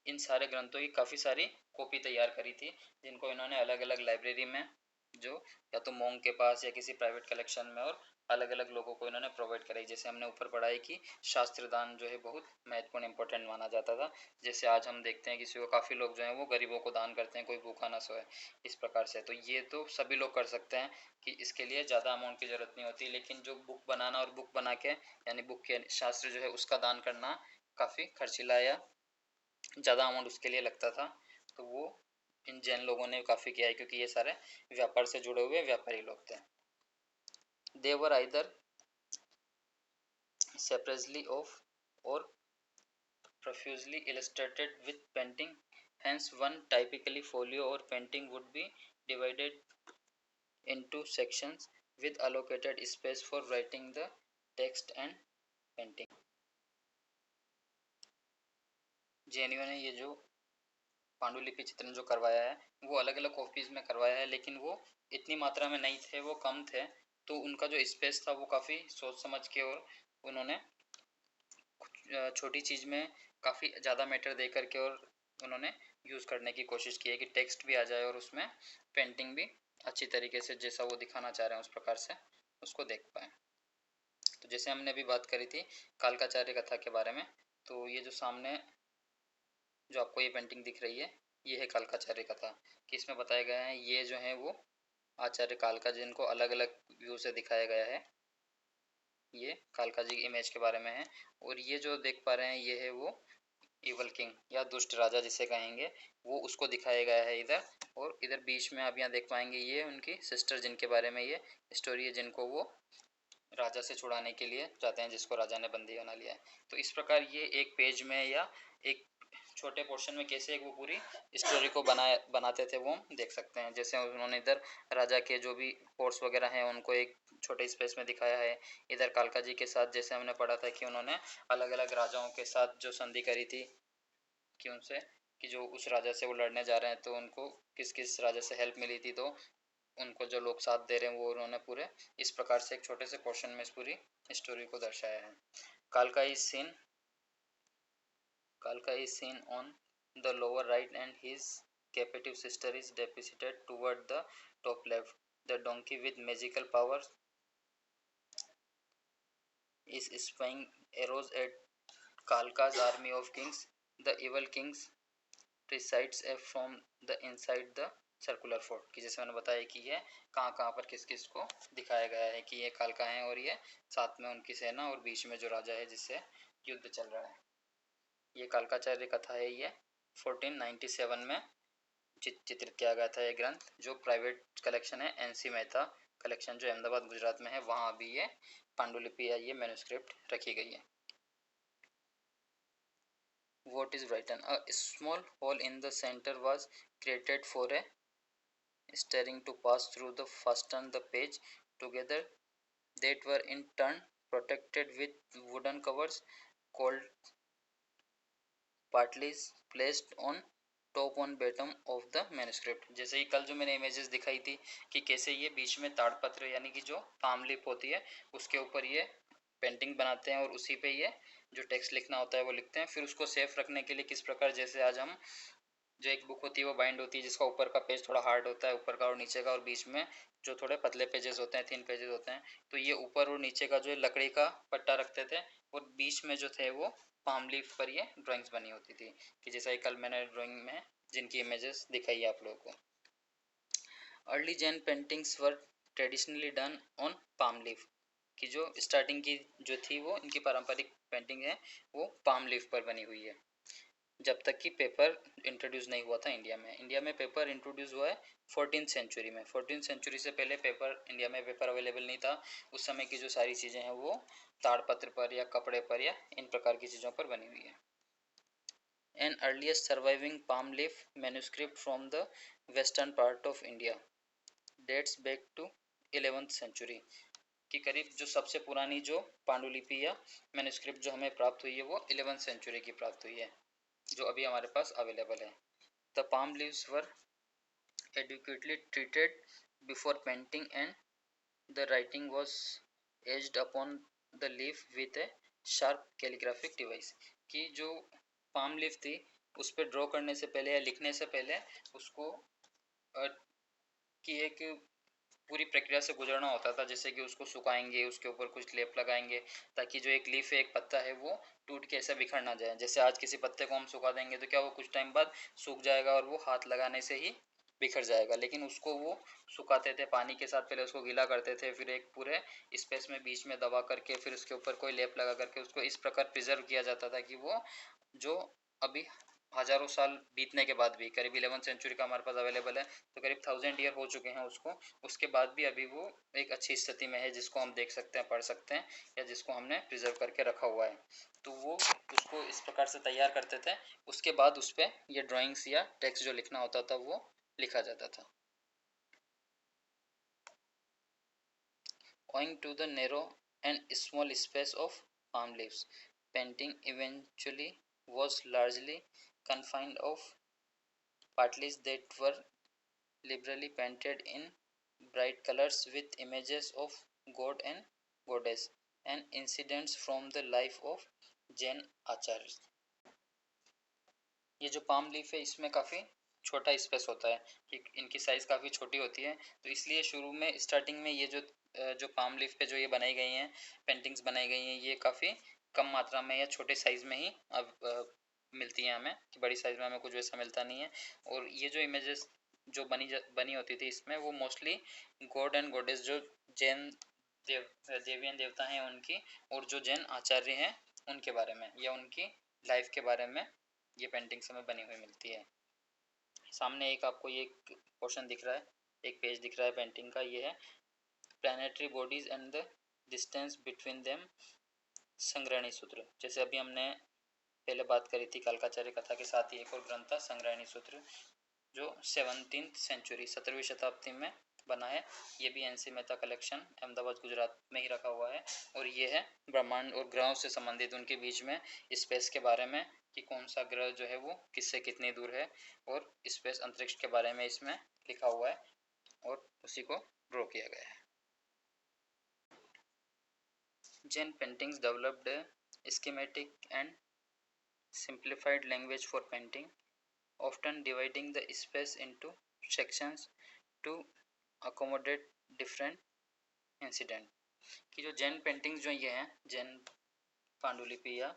S1: इन सारे ग्रंथों की काफ़ी सारी कॉपी तैयार करी थी, जिनको इन्होंने अलग अलग लाइब्रेरी में, जो या तो मोंग के पास या किसी प्राइवेट कलेक्शन में, और अलग अलग लोगों को इन्होंने प्रोवाइड कराई। जैसे हमने ऊपर पढ़ा है कि शास्त्र दान जो है बहुत महत्वपूर्ण इंपॉर्टेंट माना जाता था। जैसे आज हम देखते हैं किसी को, काफ़ी लोग जो हैं वो गरीबों को दान करते हैं, कोई भूखा ना सोए, इस प्रकार से। तो ये तो सभी लोग कर सकते हैं, कि इसके लिए ज़्यादा अमाउंट की ज़रूरत नहीं होती, लेकिन जो बुक बनाना और बुक बना के यानी बुक के शास्त्र जो है उसका दान करना काफ़ी खर्चीला या ज़्यादा अमाउंट उसके लिए लगता था। तो वो इन जैन लोगों ने काफ़ी किया है, क्योंकि ये सारे व्यापार से जुड़े हुए व्यापारी लोग थे। They were either separately of or profusely illustrated with painting, hence one typically folio or painting would be divided into sections with allocated space for writing the text and painting। जैनियों ने ये जो पांडुलिपि चित्रण जो करवाया है वो अलग अलग कॉपीज में करवाया है, लेकिन वो इतनी मात्रा में नहीं थे, वो कम थे, तो उनका जो स्पेस था वो काफ़ी सोच समझ के, और उन्होंने छोटी चीज़ में काफ़ी ज़्यादा मैटर दे करके और उन्होंने यूज़ करने की कोशिश की है, कि टेक्स्ट भी आ जाए और उसमें पेंटिंग भी अच्छी तरीके से जैसा वो दिखाना चाह रहे हैं उस प्रकार से उसको देख पाएँ। तो जैसे हमने अभी बात करी थी कालकाचार्य कथा के बारे में, तो ये जो सामने जो आपको ये पेंटिंग दिख रही है ये है कालकाचार्य कथा, कि इसमें बताया गया है ये जो है वो आचार्य कालका, जिनको अलग अलग व्यू से दिखाया गया है, ये कालका जी की इमेज के बारे में है। और ये जो देख पा रहे हैं ये है वो इवल किंग या दुष्ट राजा जिसे कहेंगे, वो उसको दिखाया गया है इधर। और इधर बीच में आप यहाँ देख पाएंगे ये उनकी सिस्टर, जिनके बारे में ये स्टोरी है, जिनको वो राजा से छुड़ाने के लिए जाते हैं, जिसको राजा ने बंदी बना लिया है। तो इस प्रकार ये एक पेज में या एक छोटे पोर्शन में कैसे एक वो पूरी स्टोरी को बनाते थे वो हम देख सकते हैं। जैसे उन्होंने इधर राजा के जो भी फोर्स वगैरह हैं उनको एक छोटे स्पेस में दिखाया है। इधर कालका जी के साथ जैसे हमने पढ़ा था कि उन्होंने अलग अलग राजाओं के साथ जो संधि करी थी, कि उनसे कि जो उस राजा से वो लड़ने जा रहे हैं तो उनको किस किस राजा से हेल्प मिली थी, तो उनको जो लोग साथ दे रहे हैं वो उन्होंने पूरे इस प्रकार से एक छोटे से पोर्शन में इस पूरी स्टोरी को दर्शाया है। कालका is seen on the lower right and his captive sister is depicted toward the top left. The donkey with magical powers is spying arrows at Kalka's army of kings. The evil kings presides from the inside the circular fort कि जैसे मैंने बताया कि ये कहाँ कहाँ पर किस किस को दिखाया गया है कि ये कालका है और ये साथ में उनकी सेना और बीच में जो राजा है जिससे युद्ध चल रहा है। ये कालकाचार्य कथा है, ये 1497 में चित्रित किया गया था। ये ग्रंथ जो प्राइवेट कलेक्शन है एनसी मेहता कलेक्शन जो अहमदाबाद गुजरात में है, वहाँ अभी ये पांडुलिपि या ये मैन्युस्क्रिप्ट रखी गई है। What is written? A small hole in the center was created for a steering to pass through the fasten the page together that were in turn protected with wooden covers called partly placed on top on bottom of the manuscript. जैसे ही कल जो मैंने images दिखाई थी कि कैसे ये बीच में ताड़पत्र यानी कि जो पाम लिप होती है उसके ऊपर ये पेंटिंग बनाते हैं और उसी पे ये जो टेक्स्ट लिखना होता है वो लिखते हैं। फिर उसको सेफ रखने के लिए किस प्रकार, जैसे आज हम जो एक बुक होती है वो बाइंड होती है जिसका ऊपर का पेज थोड़ा हार्ड होता है, ऊपर का और नीचे का, और बीच में जो थोड़े पतले पेजेस होते हैं, थिन पेजेस होते हैं, तो ये ऊपर और नीचे का जो लकड़ी का पट्टा रखते थे और बीच में जो थे वो पाम लीफ पर ये ड्राइंग्स बनी होती थी कि जैसा कि कल मैंने ड्राइंग में जिनकी इमेजेस दिखाई है आप लोगों को। Early Jain paintings were traditionally done on palm leaf कि जो स्टार्टिंग की जो थी वो इनकी पारंपरिक पेंटिंग है वो पाम लीफ पर बनी हुई है, जब तक कि पेपर इंट्रोड्यूस नहीं हुआ था इंडिया में। इंडिया में पेपर इंट्रोड्यूस हुआ है 14th सेंचुरी में। 14th सेंचुरी से पहले पेपर इंडिया में पेपर अवेलेबल नहीं था। उस समय की जो सारी चीज़ें हैं वो ताड़पत्र पर या कपड़े पर या इन प्रकार की चीज़ों पर बनी हुई है। An earliest surviving palm leaf manuscript from the western part of India dates back to 11th century कि करीब जो सबसे पुरानी जो पांडुलिपि या मैन्युस्क्रिप्ट जो हमें प्राप्त हुई है वो 11th सेंचुरी की प्राप्त हुई है जो अभी हमारे पास अवेलेबल है। The palm leaves were adequately treated before painting and the writing was etched upon the leaf with a sharp calligraphic device कि जो पाम लीफ थी उस पर ड्रॉ करने से पहले या लिखने से पहले उसको की एक पूरी प्रक्रिया से गुजरना होता था, जैसे कि उसको सुखाएंगे, उसके ऊपर कुछ लेप लगाएंगे ताकि जो एक लीफ है, एक पत्ता है, वो टूट के ऐसा बिखर ना जाए। जैसे आज किसी पत्ते को हम सुखा देंगे तो क्या वो कुछ टाइम बाद सूख जाएगा और वो हाथ लगाने से ही बिखर जाएगा, लेकिन उसको वो सुखाते थे पानी के साथ, पहले उसको गीला करते थे, फिर एक पूरे स्पेस में बीच में दबा करके फिर उसके ऊपर कोई लेप लगा करके उसको इस प्रकार प्रिजर्व किया जाता था कि वो जो अभी हज़ारों साल बीतने के बाद भी, करीब 11th सेंचुरी का हमारे पास अवेलेबल है तो करीब 1000 ईयर हो चुके हैं उसको, उसके बाद भी अभी वो एक अच्छी स्थिति में है जिसको हम देख सकते हैं, पढ़ सकते हैं या जिसको हमने प्रिजर्व करके रखा हुआ है। तो वो उसको इस प्रकार से तैयार करते थे, उसके बाद उस पर ये ड्राइंग्स या टेक्स्ट जो लिखना होता था वो लिखा जाता था। Owing to the narrow and small space of palm leaves, painting eventually was largely confined of partlies that were liberally painted in bright colors with images of god and goddess and incidents from the life of Jain आचार्य। ये जो palm leaf है इसमें काफ़ी छोटा space होता है कि इनकी साइज़ काफ़ी छोटी होती है, तो इसलिए शुरू में स्टार्टिंग में ये जो पाम लीफ पे जो ये बनाई गई हैं पेंटिंग्स बनाई गई हैं ये काफ़ी कम मात्रा में या छोटे साइज़ में ही अब मिलती हैं हमें, कि बड़ी साइज़ में हमें कुछ वैसा मिलता नहीं है। और ये जो इमेजेस जो बनी होती थी इसमें वो मोस्टली गॉड एंड गॉडेस जो जैन देवी एंड देवता हैं उनकी और जो जैन आचार्य हैं उनके बारे में या उनकी लाइफ के बारे में ये पेंटिंग्स हमें बनी हुई मिलती है। सामने एक आपको ये पोर्शन दिख रहा है, एक पेज दिख रहा है पेंटिंग का, ये है planetary bodies and the distance between them Sangrahani Sutra. जैसे अभी हमने पहले बात करी थी कालकाचार्य कथा के साथ ही एक और ग्रंथ था संग्रहणी सूत्र जो 17th सेंचुरी 17वीं शताब्दी में बना है। ये भी एनसी मेहता कलेक्शन अहमदाबाद गुजरात में ही रखा हुआ है और ये है ब्रह्मांड और ग्रहों से संबंधित उनके बीच में स्पेस के बारे में कि कौन सा ग्रह जो है वो किससे कितनी दूर है और स्पेस अंतरिक्ष के बारे में इसमें लिखा हुआ है। और उसी को ड्रॉ किया गया है। Jain paintings developed a schematic and simplified language for painting, often dividing the space into sections to accommodate different incident। कि जो जैन पेंटिंग्स जो ये हैं, जैन पांडुलिपि या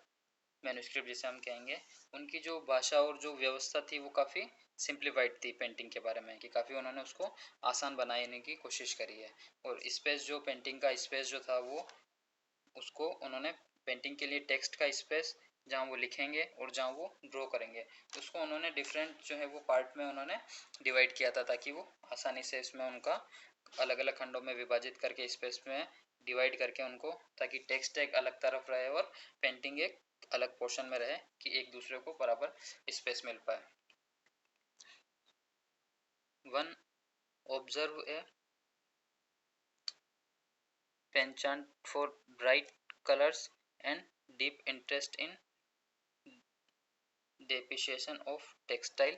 S1: मैन्युस्क्रिप्ट जिसे हम कहेंगे, उनकी जो भाषा और जो व्यवस्था थी वो काफ़ी सिंप्लीफाइड थी पेंटिंग के बारे में, कि काफ़ी उन्होंने उसको आसान बनाने की कोशिश करी है। और स्पेस जो पेंटिंग का स्पेस जो था वो उसको उन्होंने पेंटिंग के लिए टेक्स्ट का स्पेस जहाँ वो लिखेंगे और जहाँ वो ड्रॉ करेंगे, उसको उन्होंने डिफरेंट जो है वो पार्ट में उन्होंने डिवाइड किया था, ताकि वो आसानी से इसमें उनका अलग अलग खंडों में विभाजित करके स्पेस में डिवाइड करके उनको, ताकि टेक्स्ट एक अलग तरफ रहे और पेंटिंग एक अलग पोर्शन में रहे, कि एक दूसरे को बराबर स्पेस मिल पाए। One observe a penchant for bright colors and deep interest in depreciation of textile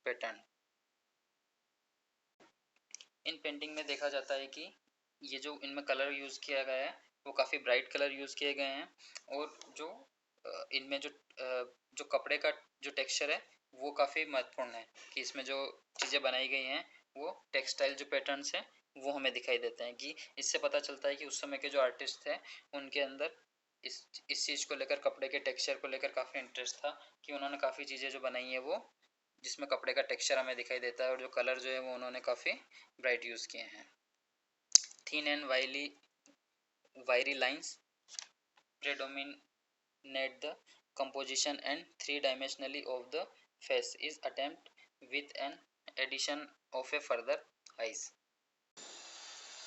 S1: pattern। In painting में देखा जाता है कि ये जो इनमें कलर यूज़ किया गया है वो काफ़ी ब्राइट कलर यूज़ किए गए हैं, और जो इनमें जो कपड़े का जो टेक्सचर है वो काफ़ी महत्वपूर्ण है, कि इसमें जो चीज़ें बनाई गई हैं वो टेक्सटाइल जो पैटर्न्स हैं वो हमें दिखाई देते हैं। कि इससे पता चलता है कि उस समय के जो आर्टिस्ट थे उनके अंदर इस चीज़ को लेकर, कपड़े के टेक्सचर को लेकर काफ़ी इंटरेस्ट था, कि उन्होंने काफ़ी चीज़ें जो बनाई हैं वो जिसमें कपड़े का टेक्सचर हमें दिखाई देता है, और जो कलर जो है वो उन्होंने काफ़ी ब्राइट यूज़ किए हैं। Thin and wiry lines predominate the composition, and three-dimensionally of the face is attempt with an addition of a further eyes।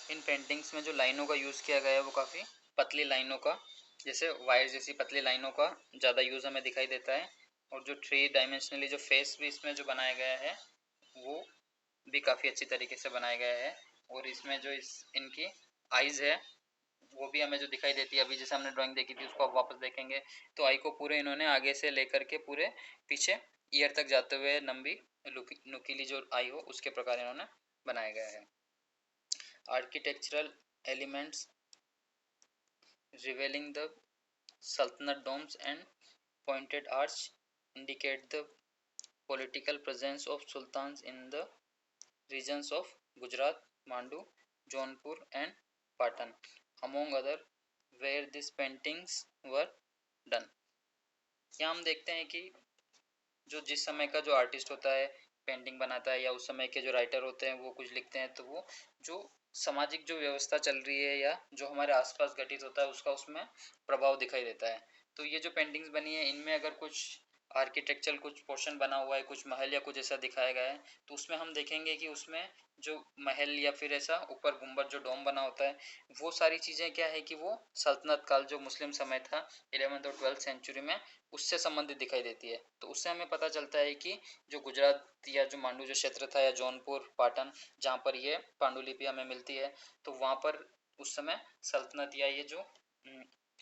S1: In paintings में जो लाइनों का यूज़ किया गया है वो काफ़ी पतली लाइनों का, जैसे वायर जैसी पतली लाइनों का ज़्यादा यूज़ हमें दिखाई देता है। और जो थ्री डायमेंशनली जो फेस भी इसमें जो बनाया गया है वो भी काफ़ी अच्छी तरीके से बनाया गया है। और इसमें जो इनकी आइज़ है वो भी हमें जो दिखाई देती है, अभी जैसे हमने ड्राइंग देखी थी उसको आप वापस देखेंगे तो आई को पूरे इन्होंने आगे से लेकर के पूरे पीछे ईयर तक जाते हुए लंबी नुकीली जो आई हो उसके प्रकार इन्होंने बनाया गया है। Architectural elements revealing the sultanate domes and pointed arch indicate the political presence of sultans in the regions of Gujarat, Mandu, Jaunpur and Patan, among other where these paintings were done। यहाँ हम देखते हैं कि जो जिस समय का जो आर्टिस्ट होता है पेंटिंग बनाता है, या उस समय के जो राइटर होते हैं वो कुछ लिखते हैं, तो वो जो सामाजिक जो व्यवस्था चल रही है या जो हमारे आसपास घटित होता है उसका उसमें प्रभाव दिखाई देता है। तो ये जो पेंटिंग्स बनी है इनमें अगर कुछ आर्किटेक्चरल कुछ पोर्शन बना हुआ है, कुछ महल या कुछ ऐसा दिखाया गया है, तो उसमें हम देखेंगे कि उसमें जो महल या फिर ऐसा ऊपर गुंबद जो डोम बना होता है वो सारी चीज़ें क्या है कि वो सल्तनत काल जो मुस्लिम समय था 11th और 12th सेंचुरी में उससे संबंधित दिखाई देती है। तो उससे हमें पता चलता है कि जो गुजरात या जो मांडू जो क्षेत्र था या जौनपुर पाटन जहाँ पर ये पांडुलिपि हमें मिलती है, तो वहाँ पर उस समय सल्तनत या ये जो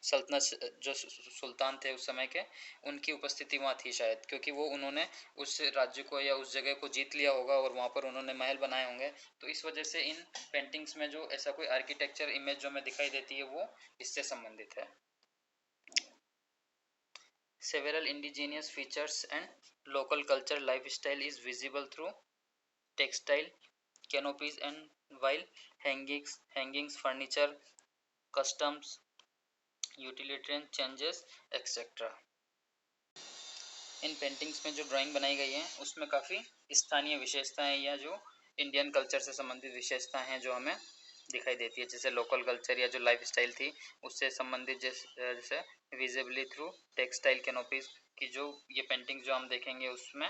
S1: सल्तनत जो सुल्तान थे उस समय के उनकी उपस्थिति वहाँ थी शायद, क्योंकि वो उन्होंने उस राज्य को या उस जगह को जीत लिया होगा और वहाँ पर उन्होंने महल बनाए होंगे। तो इस वजह से इन पेंटिंग्स में जो ऐसा कोई आर्किटेक्चर इमेज जो हमें दिखाई देती है वो इससे संबंधित है। Several indigenous features and local culture lifestyle is visible through textile canopies and while hangings, furniture, customs, utilitarian changes, etc। In paintings में जो ड्राइंग बनाई गई है उसमें काफ़ी स्थानीय विशेषताएं या जो इंडियन कल्चर से संबंधित विशेषताएं हैं जो हमें दिखाई देती है, जैसे लोकल कल्चर या जो लाइफ स्टाइल थी उससे संबंधित, जैसे विजिबली थ्रू टेक्सटाइल कैनोपीज की जो ये पेंटिंग जो हम देखेंगे उसमें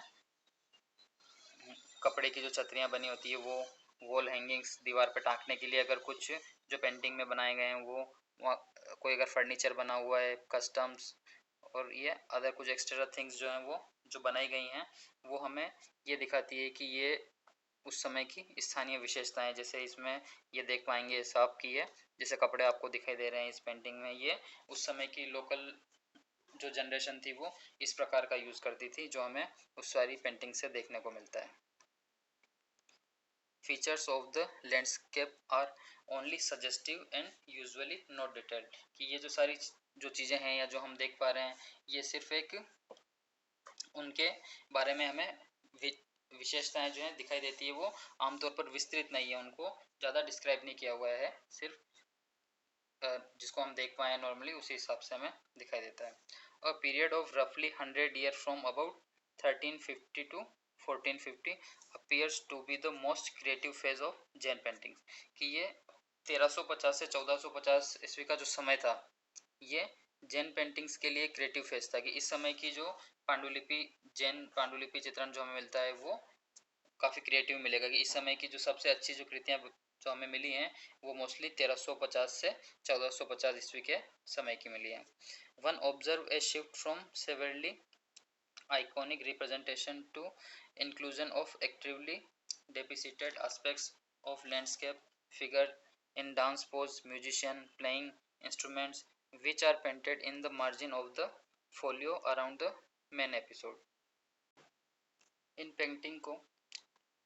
S1: कपड़े की जो छतरियाँ बनी होती है वो, वॉल हैंगिंग्स दीवार पर टाँगने के लिए अगर कुछ जो पेंटिंग में बनाए गए हैं वो, कोई अगर फर्नीचर बना हुआ है, कस्टम्स और ये अदर कुछ एक्स्ट्रा थिंग्स जो हैं वो जो बनाई गई हैं वो हमें ये दिखाती है कि ये उस समय की स्थानीय विशेषताएं, जैसे इसमें ये देख पाएंगे सांप की है, जैसे कपड़े आपको दिखाई दे रहे हैं इस पेंटिंग में, ये उस समय की लोकल जो जनरेशन थी वो इस प्रकार का यूज़ करती थी, जो हमें उस सारी पेंटिंग से देखने को मिलता है। Features of the landscape are only suggestive and usually not detailed, कि ये जो सारी जो चीज़ें हैं या जो हम देख पा रहे हैं ये सिर्फ एक उनके बारे में हमें विशेषताएं जो हैं दिखाई देती है, वो आमतौर पर विस्तृत नहीं है, उनको ज़्यादा डिस्क्राइब नहीं किया हुआ है, सिर्फ जिसको हम देख पाए नॉर्मली उसी हिसाब से हमें दिखाई देता है। अ पीरियड ऑफ रफली 100 year from about 1350 to 1450 appears to be the most creative phase of Jain paintings, कि ये 1350 से 1450 ईस्वी का जो समय था ये जैन पेंटिंग्स के लिए क्रिएटिव फेज था, कि इस समय की जो पांडुलिपि जैन पांडुलिपि चित्रण जो हमें मिलता है वो काफ़ी क्रिएटिव मिलेगा, कि इस समय की जो सबसे अच्छी जो कृतियाँ जो हमें मिली हैं वो मोस्टली 1350 से 1450 ईस्वी के समय की मिली हैं। One observe a shift from severally iconic representation to inclusion of actively depicted aspects of landscape figure in dance pose, musician playing instruments which are painted in the margin of the folio around the main episode। In painting को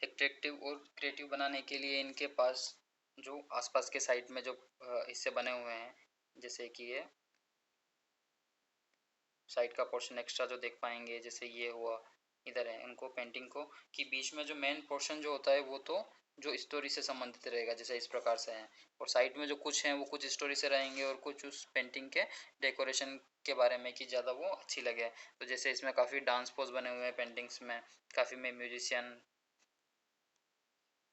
S1: attractive और creative बनाने के लिए इनके पास जो आसपास के side में जो हिस्से बने हुए हैं, जैसे कि ये साइड का पोर्शन एक्स्ट्रा जो देख पाएंगे, जैसे ये हुआ इधर है, उनको पेंटिंग को कि बीच में जो मेन पोर्शन जो होता है वो तो जो स्टोरी से संबंधित रहेगा, जैसे इस प्रकार से हैं, और साइड में जो कुछ हैं वो कुछ स्टोरी से रहेंगे और कुछ उस पेंटिंग के डेकोरेशन के बारे में कि ज़्यादा वो अच्छी लगे। तो जैसे इसमें काफ़ी डांस पोज बने हुए हैं पेंटिंग्स में, काफ़ी में म्यूजिशियन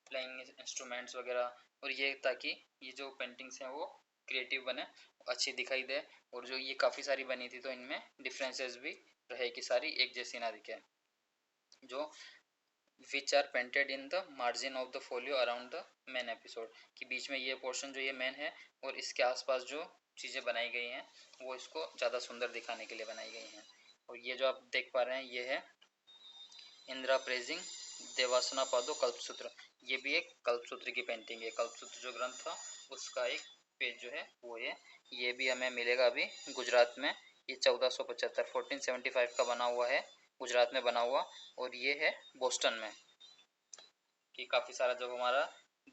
S1: प्लेइंग इंस्ट्रूमेंट्स वगैरह, और ये ताकि ये जो पेंटिंग्स हैं वो क्रिएटिव बने, अच्छी दिखाई दे, और जो ये काफ़ी सारी बनी थी तो इनमें डिफरेंसेस भी रहे कि सारी एक जैसी ना दिखे, जो which are painted in the margin of the folio around the main episode, कि बीच में ये पोर्शन जो ये मेन है और इसके आसपास जो चीज़ें बनाई गई हैं वो इसको ज़्यादा सुंदर दिखाने के लिए बनाई गई हैं। और ये जो आप देख पा रहे हैं ये है इंदिरा प्रेजिंग देवासना पादो कल्पसूत्र, ये भी एक कल्पसूत्र की पेंटिंग है। कल्पसूत्र जो ग्रंथ था उसका एक पेज जो है वो ये भी हमें मिलेगा अभी गुजरात में। ये 1475 1475 का बना हुआ है, गुजरात में बना हुआ, और ये है बोस्टन में, कि काफ़ी सारा जब हमारा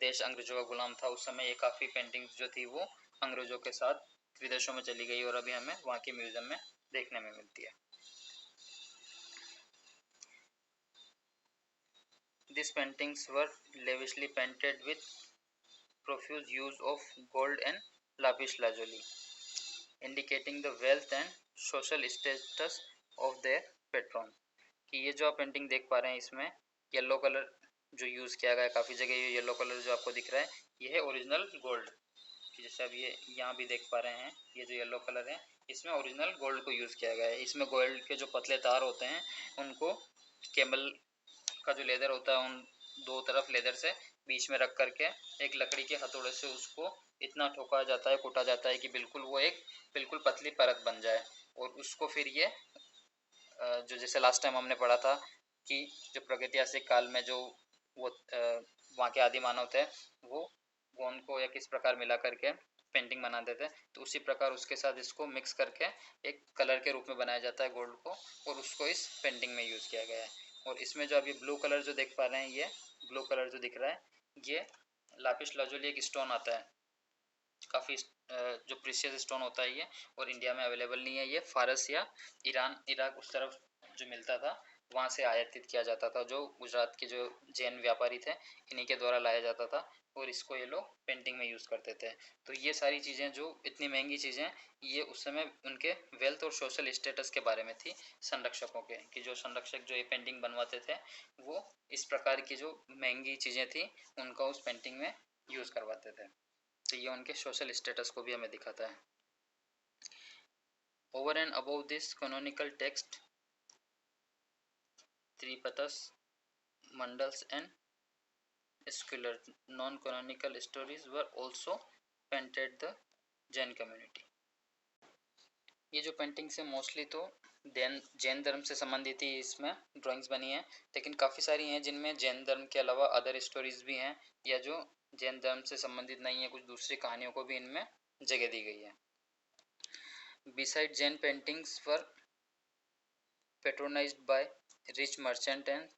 S1: देश अंग्रेजों का गुलाम था उस समय ये काफ़ी पेंटिंग्स जो थी वो अंग्रेजों के साथ विदेशों में चली गई और अभी हमें वहाँ के म्यूजियम में देखने में मिलती है। These paintings were lavishly painted with profuse use of gold and lapis lazuli, indicating the wealth and social status of their patron। कि ये जो आप पेंटिंग देख पा रहे हैं इसमें येलो कलर जो यूज़ किया गया है, काफ़ी जगह ये येलो कलर जो आपको दिख रहा है ये है ओरिजिनल गोल्ड, कि जैसे अब ये यहाँ भी देख पा रहे हैं ये जो येलो कलर है इसमें ओरिजिनल गोल्ड को यूज़ किया गया है। इसमें गोल्ड के जो पतले तार होते हैं उनको कैमल का जो लेदर होता है उन दो तरफ लेदर से बीच में रख करके एक लकड़ी के हथौड़े से उसको इतना ठोका जाता है, कूटा जाता है कि बिल्कुल वो एक बिल्कुल पतली परत बन जाए, और उसको फिर ये जो जैसे लास्ट टाइम हमने पढ़ा था कि जो प्रागैतिहासिक काल में जो वो वहाँ के आदि मानव थे वो गोंद को या किस प्रकार मिला करके पेंटिंग बनाते थे, तो उसी प्रकार उसके साथ इसको मिक्स करके एक कलर के रूप में बनाया जाता है गोल्ड को, और उसको इस पेंटिंग में यूज़ किया गया है। और इसमें जो अभी ब्लू कलर जो देख पा रहे हैं ये ब्लू कलर जो दिख रहा है ये लापिस लाजुली एक स्टोन आता है, काफ़ी जो प्रीशियस स्टोन होता है ये, और इंडिया में अवेलेबल नहीं है, ये फारस या ईरान इराक उस तरफ जो मिलता था वहाँ से आयातित किया जाता था, जो गुजरात के जो जैन व्यापारी थे इन्हीं के द्वारा लाया जाता था और इसको ये लोग पेंटिंग में यूज़ करते थे। तो ये सारी चीज़ें जो इतनी महंगी चीज़ें ये उस समय उनके वेल्थ और सोशल स्टेटस के बारे में थी संरक्षकों के, कि जो संरक्षक जो ये पेंटिंग बनवाते थे वो इस प्रकार की जो महंगी चीज़ें थी उनका उस पेंटिंग में यूज़ करवाते थे, तो ये उनके सोशल स्टेटस को भी हमें दिखाता है। Over and above this canonical text त्रिपतस मंडल्स and secular non canonical stories were also painted the Jain community. ये जो पेंटिंग्स है मोस्टली तो जैन धर्म से संबंधित ही इसमें ड्राइंग्स बनी हैं, लेकिन काफ़ी सारी हैं जिनमें जैन धर्म के अलावा अदर स्टोरीज भी हैं या जो जैन धर्म से संबंधित नहीं है, कुछ दूसरी कहानियों को भी इनमें जगह दी गई है। Besides, Jain paintings were patronized by rich merchants and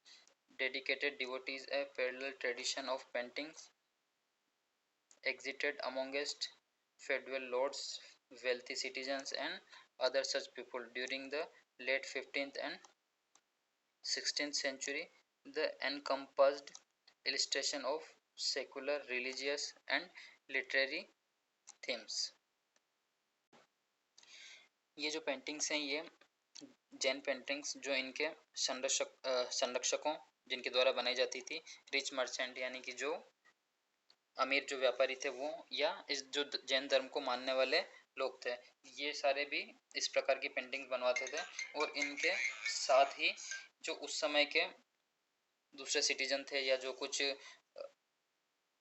S1: dedicated devotees, a parallel tradition of paintings existed amongst feudal lords, wealthy citizens, and other such people during the late 15th and 16th century. The encompassed illustration of secular, religious, and literary themes. ये जो paintings हैं ये Jain paintings जो इनके संरक्षकों जिनके द्वारा बनाई जाती थी, रिच मर्चेंट यानी कि जो अमीर जो व्यापारी थे वो, या इस जो जैन धर्म को मानने वाले लोग थे, ये सारे भी इस प्रकार की पेंटिंग्स बनवाते थे। और इनके साथ ही जो उस समय के दूसरे सिटीजन थे या जो कुछ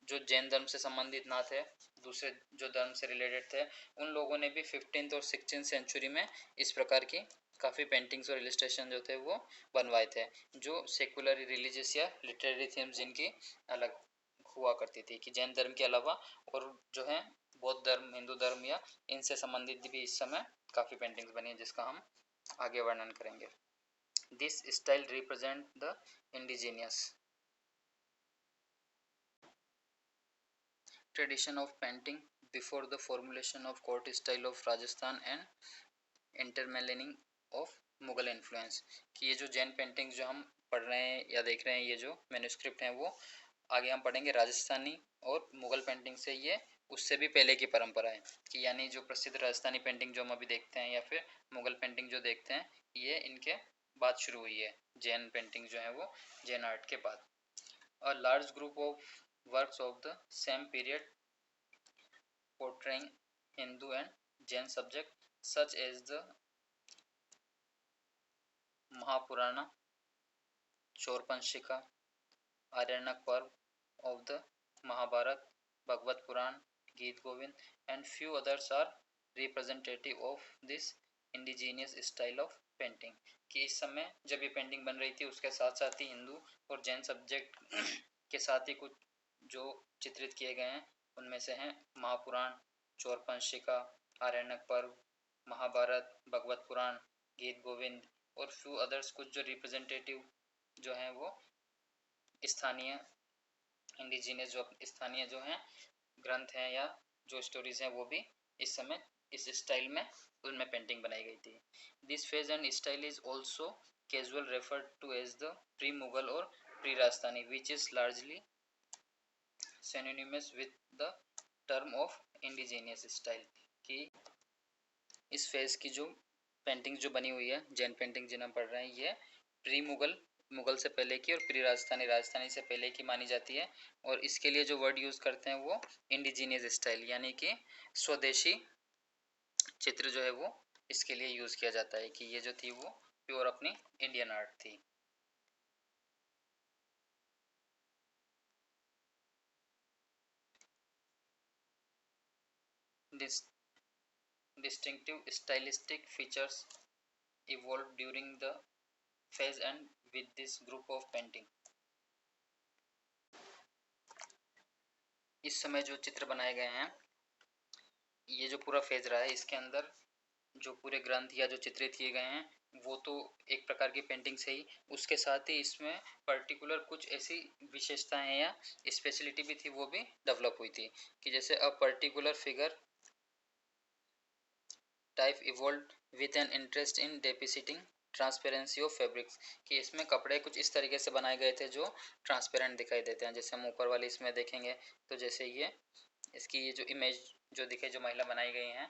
S1: जो जैन धर्म से संबंधित ना थे, दूसरे जो धर्म से रिलेटेड थे, उन लोगों ने भी 15th और 16th सेंचुरी में इस प्रकार की काफ़ी पेंटिंग्स और इलिस्ट्रेशन जो थे वो बनवाए थे, जो सेकुलर, रिलीजियस या लिटरेरी थीम्स जिनकी अलग हुआ करती थी, कि जैन धर्म के अलावा और जो है बौद्ध धर्म, हिंदू धर्म या इनसे संबंधित भी इस समय काफ़ी पेंटिंग्स बनी है, जिसका हम आगे वर्णन करेंगे। This style represent the indigenous tradition of painting before the formulation of court style of Rajasthan and intermingling of Mughal influence, कि ये जो जैन पेंटिंग जो हम पढ़ रहे हैं या देख रहे हैं, ये जो मैन्युस्क्रिप्ट हैं वो आगे हम पढ़ेंगे राजस्थानी और मुगल पेंटिंग से ये उससे भी पहले की परंपरा है, कि यानी जो प्रसिद्ध राजस्थानी पेंटिंग जो हम अभी देखते हैं या फिर मुगल पेंटिंग जो देखते हैं, ये इनके बाद शुरू हुई है, जैन पेंटिंग जो है वो जैन आर्ट के बाद। A large group of works of the same period portraying Hindu and Jain subject such as the Mahapurana, Chorpanshika, Aryanak Parv of the Mahabharat, Bhagavad Puran, Geet Govind and few others are representative of this indigenous style of painting, कि इस समय जब ये painting बन रही थी उसके साथ साथ ही हिंदू और जैन सब्जेक्ट के साथ ही कुछ जो चित्रित किए गए हैं उनमें से हैं महापुराण, चौरपंशिका, आरण्यक पर्व, महाभारत, भगवत पुराण, गीत गोविंद और फ्यू अदर्स, कुछ जो रिप्रेजेंटेटिव जो हैं वो स्थानीय इंडिजिनियस जो स्थानीय जो हैं ग्रंथ हैं या जो स्टोरीज हैं वो भी इस समय इस स्टाइल में उनमें पेंटिंग बनाई गई थी। This phase and style is also casual referred to as the pre Mughal और pre Rajasthani which is largely synonymous with the term of indigenous style, कि इस फेज की जो पेंटिंग जो बनी हुई है जैन पेंटिंग जिन्हें पढ़ रहे हैं, ये प्री मुगल, मुगल से पहले की, और प्री राजस्थानी, राजस्थानी से पहले की मानी जाती है। और इसके लिए जो वर्ड यूज़ करते हैं वो इंडिजीनियस स्टाइल यानी कि स्वदेशी चित्र जो है वो इसके लिए यूज़ किया जाता है, कि ये जो थी वो प्योर अपनी इंडियन आर्ट थी। Distinctive stylistic features evolved during the phase and with this group of painting। इस समय जो चित्र बनाए गए हैं, ये जो पूरा फेज रहा है, इसके अंदर जो पूरे ग्रंथ या जो चित्रित किए गए हैं वो तो एक प्रकार की पेंटिंग से ही, उसके साथ ही इसमें पर्टिकुलर कुछ ऐसी विशेषताएं या स्पेशलिटी भी थी, वो भी डेवलप हुई थी, कि जैसे a particular figure type evolve with an interest in depicting transparency of fabrics, कि इसमें कपड़े कुछ इस तरीके से बनाए गए थे जो ट्रांसपेरेंट दिखाई देते हैं। जैसे हम ऊपर वाली इसमें देखेंगे तो जैसे ये इसकी ये जो इमेज जो दिखे, जो महिला बनाई गई हैं,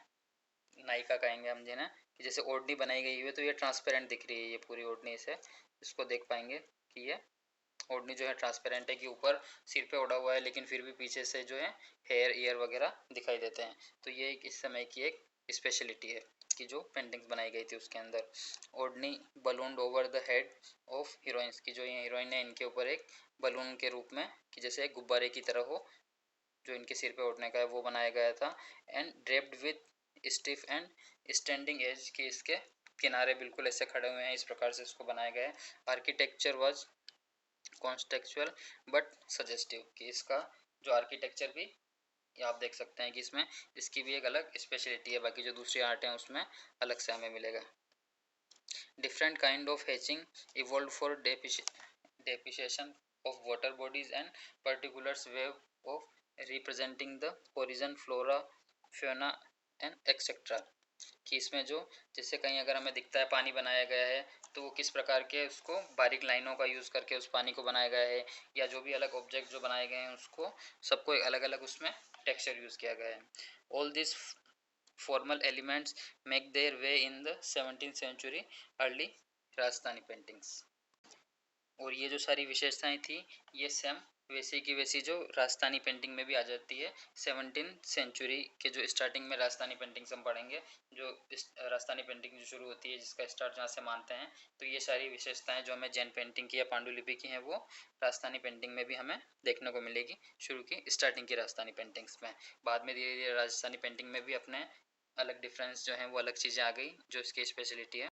S1: नायिका कहेंगे हम जिन्हें, कि जैसे ओढ़नी बनाई गई है तो ये ट्रांसपेरेंट दिख रही है, ये पूरी ओढ़नी से इसको देख पाएंगे कि ये ओढ़नी जो है ट्रांसपेरेंट है, कि ऊपर सिर पे ओढ़ा हुआ है लेकिन फिर भी पीछे से जो है हेयर, ईयर वगैरह दिखाई देते हैं। तो ये एक इस समय की एक स्पेशलिटी है कि जो पेंटिंग्स बनाई गई थी उसके अंदर। Odhni ballooned over the head of heroines, की जो ये हीरोइन है इनके ऊपर एक बलून के रूप में, कि जैसे एक गुब्बारे की तरह हो जो इनके सिर पे ओढ़ने का है, वो बनाया गया था। And draped with stiff and standing edge, कि इसके किनारे बिल्कुल ऐसे खड़े हुए हैं, इस प्रकार से इसको बनाया गया है। Architecture was contextual but suggestive, कि इसका जो आर्किटेक्चर भी ये आप देख सकते हैं कि इसमें इसकी भी एक अलग स्पेशलिटी है, बाकी जो दूसरी आर्ट हैं उसमें अलग से हमें मिलेगा। Different kind of hatching evolve for depreciation of water bodies and particulars way of representing the origin, flora, fauna and etc. कि इसमें जो जैसे कहीं अगर हमें दिखता है पानी बनाया गया है तो वो किस प्रकार के उसको बारीक लाइनों का यूज़ करके उस पानी को बनाया गया है, या जो भी अलग ऑब्जेक्ट जो बनाए गए हैं उसको सबको अलग अलग उसमें टेक्सचर यूज़ किया गया है. All this formal elements make their way in the 17th century early Rajasthani paintings. और ये जो सारी विशेषताएं थी ये सेम वैसी की वैसी जो राजस्थानी पेंटिंग में भी आ जाती है. 17th सेंचुरी के जो स्टार्टिंग में राजस्थानी पेंटिंग्स हम पढ़ेंगे, जो राजस्थानी पेंटिंग जो शुरू होती है जिसका स्टार्ट जहाँ से मानते हैं, तो ये सारी विशेषताएं जो हमें जैन पेंटिंग की या पांडुलिपि की हैं वो राजस्थानी पेंटिंग में भी हमें देखने को मिलेगी शुरू की स्टार्टिंग की राजस्थानी पेंटिंग्स में. बाद में धीरे धीरे राजस्थानी पेंटिंग में भी अपने अलग डिफरेंस जो है वो अलग चीज़ें आ गई जो इसकी स्पेशलिटी है.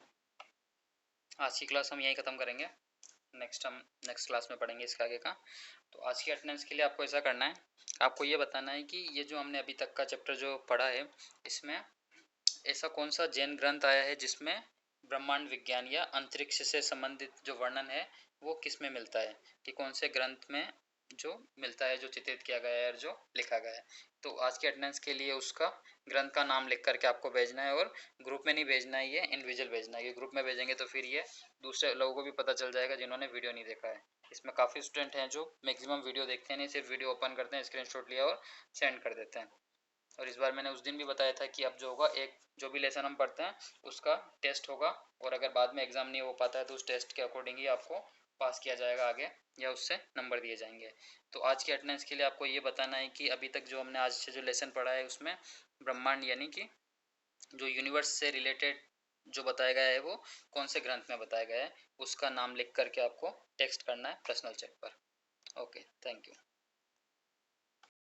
S1: आज की क्लास हम यहीं ख़त्म करेंगे. हम नेक्स्ट क्लास में पढ़ेंगे इसका आगे का. तो आज की अटेंडेंस के लिए आपको ऐसा करना है, आपको ये बताना है कि ये जो हमने अभी तक का चैप्टर जो पढ़ा है इसमें ऐसा कौन सा जैन ग्रंथ आया है जिसमें ब्रह्मांड विज्ञान या अंतरिक्ष से संबंधित जो वर्णन है वो किस में मिलता है, कि कौन से ग्रंथ में जो मिलता है, जो चित्रित किया गया है और जो लिखा गया है. तो आज के अटेंडेंस के लिए उसका ग्रंथ का नाम लिख करके आपको भेजना है, और ग्रुप में नहीं भेजना है, ये इंडिविजुअल भेजना है. ये ग्रुप में भेजेंगे तो फिर ये दूसरे लोगों को भी पता चल जाएगा जिन्होंने वीडियो नहीं देखा है. इसमें काफ़ी स्टूडेंट हैं जो मैक्सिमम वीडियो देखते हैं नहीं, सिर्फ वीडियो ओपन करते हैं, स्क्रीनशॉट लिया और सेंड कर देते हैं. और इस बार मैंने उस दिन भी बताया था कि अब जो होगा एक जो भी लेसन हम पढ़ते हैं उसका टेस्ट होगा, और अगर बाद में एग्ज़ाम नहीं हो पाता है तो उस टेस्ट के अकॉर्डिंग ही आपको पास किया जाएगा आगे, या उससे नंबर दिए जाएंगे. तो आज की अटेंडेंस के लिए आपको ये बताना है कि अभी तक जो हमने आज से जो लेसन पढ़ा है उसमें ब्रह्मांड यानी कि जो यूनिवर्स से रिलेटेड जो बताया गया है वो कौन से ग्रंथ में बताया गया है उसका नाम लिख करके आपको टेक्स्ट करना है पर्सनल चेक पर. Okay, thank you.